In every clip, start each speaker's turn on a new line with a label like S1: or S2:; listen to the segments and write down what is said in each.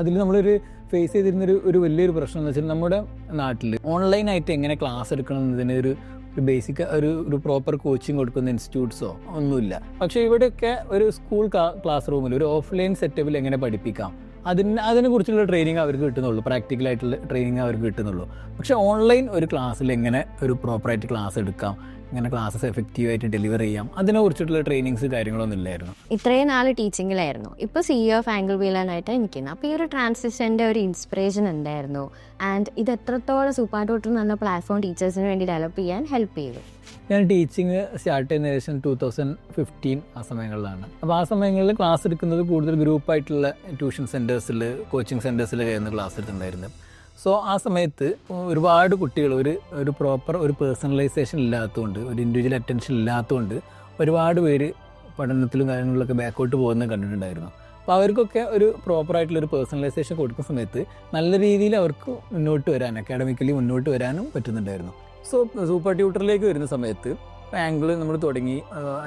S1: അതിൽ നമ്മളൊരു ഫേസ് ചെയ്തിരുന്നൊരു വലിയൊരു പ്രശ്നം എന്ന് വെച്ചാൽ നമ്മുടെ നാട്ടിൽ ഓൺലൈനായിട്ട് എങ്ങനെ ക്ലാസ് എടുക്കണം എന്നതിന് ഒരു ബേസിക് ഒരു പ്രോപ്പർ കോച്ചിങ് കൊടുക്കുന്ന ഇൻസ്റ്റിറ്റ്യൂട്ട്സോ ഒന്നുമില്ല. പക്ഷേ ഇവിടെയൊക്കെ ഒരു സ്കൂൾ ക്ലാസ് റൂമിൽ ഒരു ഓഫ്ലൈൻ സെറ്റപ്പിൽ എങ്ങനെ പഠിപ്പിക്കാം അതിനെക്കുറിച്ചുള്ള ട്രെയിനിങ് അവർക്ക് കിട്ടുന്നുള്ളൂ, പ്രാക്ടിക്കലായിട്ടുള്ള ട്രെയിനിങ് അവർക്ക് കിട്ടുന്നുള്ളൂ. പക്ഷേ ഓൺലൈൻ ഒരു ക്ലാസ്സിൽ എങ്ങനെ ഒരു പ്രോപ്പറായിട്ട് ക്ലാസ് എടുക്കാം, എങ്ങനെ ക്ലാസ്സസ് എഫക്റ്റീവായിട്ട് ഡെലിവർ ചെയ്യാം, അതിനെക്കുറിച്ചിട്ടുള്ള ട്രെയിനിങ്സ് കാര്യങ്ങളൊന്നും ഇല്ലായിരുന്നു.
S2: ഇത്രയും നാൾ ടീച്ചിങ്ങിലായിരുന്നു, ഇപ്പോൾ CEO ഓഫ് ആംഗിൾ വീലാനായിട്ടാണ് നിൽക്കുന്നത്. അപ്പോൾ ഈ ഒരു ട്രാൻസിഷൻ്റെ ഒരു ഇൻസ്പിറേഷൻ എന്തായിരുന്നു? ആൻഡ് ഇത് എത്രത്തോളം സൂപ്പർ ട്യൂട്ടർ എന്ന പ്ലാറ്റ്ഫോം ടീച്ചേഴ്സിന് വേണ്ടി ഡെവലപ്പ് ചെയ്യാൻ ഹെൽപ്പ് ചെയ്തു?
S1: ഞാൻ ടീച്ചിങ് സ്റ്റാർട്ട് ചെയ്യുന്ന ഏകദേശം 2015 ആ സമയങ്ങളിലാണ്. അപ്പോൾ ആ സമയങ്ങളിൽ ക്ലാസ് എടുക്കുന്നത് കൂടുതൽ ഗ്രൂപ്പായിട്ടുള്ള ട്യൂഷൻ സെൻറ്റേഴ്സിൽ, കോച്ചിങ് സെൻറ്റേഴ്സിലൊക്കെയായിരുന്നു ക്ലാസ് എടുത്തിട്ടുണ്ടായിരുന്നത്. സോ ആ സമയത്ത് ഒരുപാട് കുട്ടികൾ ഒരു പ്രോപ്പർ ഒരു പേഴ്സണലൈസേഷൻ ഇല്ലാത്തതുകൊണ്ട്, ഒരു ഇൻഡിവിജ്വൽ അറ്റൻഷൻ ഇല്ലാത്തതുകൊണ്ട് ഒരുപാട് പേര് പഠനത്തിലും കാര്യങ്ങളിലൊക്കെ ബാക്കോട്ട് പോകുന്നത് കണ്ടിട്ടുണ്ടായിരുന്നു. അപ്പോൾ അവർക്കൊക്കെ ഒരു പ്രോപ്പറായിട്ടുള്ളൊരു പേഴ്സണലൈസേഷൻ കൊടുക്കുന്ന സമയത്ത് നല്ല രീതിയിൽ അവർക്ക് മുന്നോട്ട് വരാൻ, അക്കാഡമിക്കലി മുന്നോട്ട് വരാനും പറ്റുന്നുണ്ടായിരുന്നു. സോ സൂപ്പർ ട്യൂട്ടറിലേക്ക് വരുന്ന സമയത്ത് ആംഗിൾ നമ്മൾ തുടങ്ങി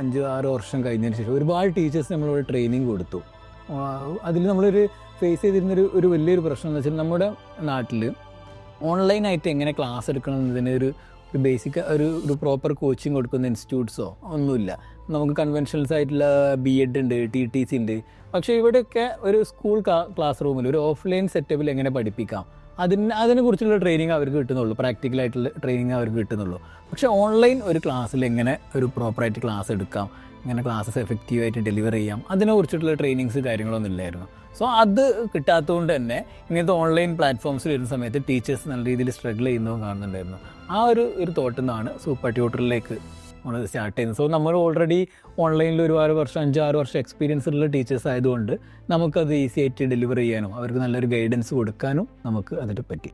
S1: 5-6 വർഷം കഴിഞ്ഞതിന് ശേഷം ഒരുപാട് ടീച്ചേഴ്സ് നമ്മളോട് ട്രെയിനിങ് കൊടുത്തു. അതിൽ നമ്മളൊരു ഫേസ് ചെയ്തിരുന്നൊരു വലിയൊരു പ്രശ്നം എന്ന് വെച്ചാൽ നമ്മുടെ നാട്ടിൽ ഓൺലൈനായിട്ട് എങ്ങനെ ക്ലാസ് എടുക്കണം എന്നതിന് ഒരു ബേസിക് ഒരു പ്രോപ്പർ കോച്ചിങ് കൊടുക്കുന്ന ഇൻസ്റ്റിറ്റ്യൂട്ട്സോ ഒന്നുമില്ല. നമുക്ക് കൺവെൻഷനൽസ് ആയിട്ടുള്ള BEd ഉണ്ട്, TTC ഉണ്ട്. പക്ഷേ ഇവിടെയൊക്കെ ഒരു സ്കൂൾ ക്ലാസ് റൂമിൽ ഒരു ഓഫ്ലൈൻ സെറ്റപ്പിൽ എങ്ങനെ പഠിപ്പിക്കാം അതിനെക്കുറിച്ചുള്ള ട്രെയിനിങ് അവർക്ക് കിട്ടുന്നുള്ളൂ, പ്രാക്ടിക്കലായിട്ടുള്ള ട്രെയിനിങ് അവർക്ക് കിട്ടുന്നുള്ളൂ. പക്ഷേ ഓൺലൈൻ ഒരു ക്ലാസ്സിൽ എങ്ങനെ ഒരു പ്രോപ്പറായിട്ട് ക്ലാസ് എടുക്കാം, എങ്ങനെ ക്ലാസ്സസ് എഫക്റ്റീവായിട്ട് ഡെലിവർ ചെയ്യാം, അതിനെക്കുറിച്ചിട്ടുള്ള ട്രെയിനിങ്സ് കാര്യങ്ങളൊന്നും ഇല്ലായിരുന്നു. സോ അത് കിട്ടാത്തതുകൊണ്ട് തന്നെ ഇങ്ങനത്തെ ഓൺലൈൻ പ്ലാറ്റ്ഫോംസിൽ വരുന്ന സമയത്ത് ടീച്ചേഴ്സ് നല്ല രീതിയിൽ സ്ട്രഗിൾ ചെയ്യുന്നതും കാണുന്നുണ്ടായിരുന്നു. ആ ഒരു തോട്ടിൽ നിന്നാണ് സൂപ്പർ ട്യൂട്ടറിലേക്ക് നമ്മൾ സ്റ്റാർട്ട് ചെയ്യുന്നത്. സോ നമ്മൾ ഓൾറെഡി ഓൺലൈനിൽ 5-6 വർഷം എക്സ്പീരിയൻസ് ഉള്ള ടീച്ചേഴ്സ് ആയതുകൊണ്ട് നമുക്കത് ഈസി ആയിട്ട് ഡെലിവർ ചെയ്യാനും അവർക്ക് നല്ലൊരു ഗൈഡൻസ് കൊടുക്കാനും നമുക്ക് അതിന് പറ്റി.